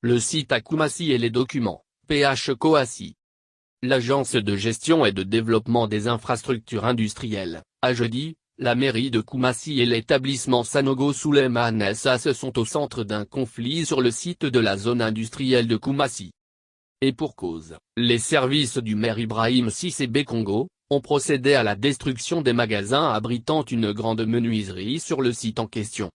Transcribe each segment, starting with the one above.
Le site à Koumassi et les documents, PH Koumassi. L'Agence de gestion et de développement des infrastructures industrielles, a jeudi, la mairie de Koumassi et l'établissement Sanogo Souleymane SAS sont au centre d'un conflit sur le site de la zone industrielle de Koumassi. Et pour cause, les services du maire Ibrahim Sissébé Congo ont procédé à la destruction des magasins abritant une grande menuiserie sur le site en question.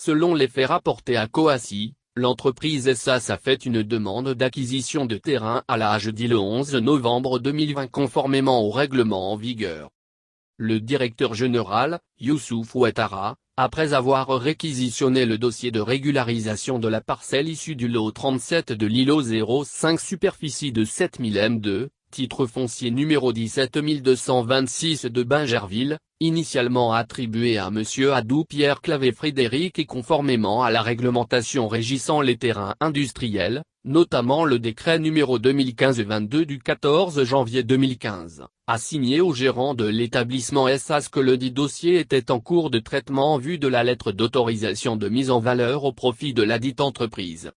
Selon les faits rapportés à Koumassi, l'entreprise SAS a fait une demande d'acquisition de terrain à la jeudi le 11 novembre 2020 conformément au règlement en vigueur. Le directeur général, Youssouf Ouattara, après avoir réquisitionné le dossier de régularisation de la parcelle issue du lot 37 de l'îlot 05 superficie de 7000 m2, titre foncier numéro 17226 de Bingerville, initialement attribué à M. Adou Pierre Clavé Frédéric et conformément à la réglementation régissant les terrains industriels, notamment le décret numéro 2015-22 du 14 janvier 2015, a signé au gérant de l'établissement SAS que le dit dossier était en cours de traitement en vue de la lettre d'autorisation de mise en valeur au profit de ladite entreprise.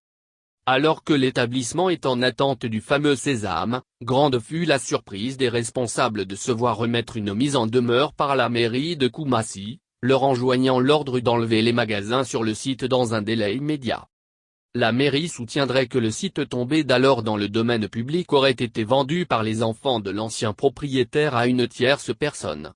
Alors que l'établissement est en attente du fameux sésame, grande fut la surprise des responsables de se voir remettre une mise en demeure par la mairie de Koumassi, leur enjoignant l'ordre d'enlever les magasins sur le site dans un délai immédiat. La mairie soutiendrait que le site tombé d'alors dans le domaine public aurait été vendu par les enfants de l'ancien propriétaire à une tierce personne.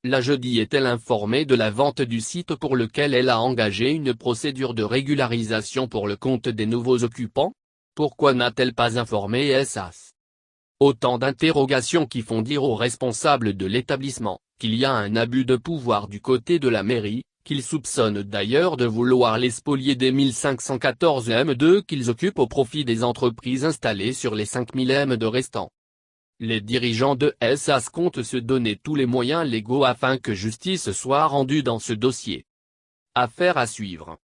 La jeudi est-elle informée de la vente du site pour lequel elle a engagé une procédure de régularisation pour le compte des nouveaux occupants? Pourquoi n'a-t-elle pas informé SAS? Autant d'interrogations qui font dire aux responsables de l'établissement qu'il y a un abus de pouvoir du côté de la mairie, qu'ils soupçonnent d'ailleurs de vouloir les spolier des 1514 m2 qu'ils occupent au profit des entreprises installées sur les 5000 m2 restants. Les dirigeants de SAS comptent se donner tous les moyens légaux afin que justice soit rendue dans ce dossier. Affaire à suivre.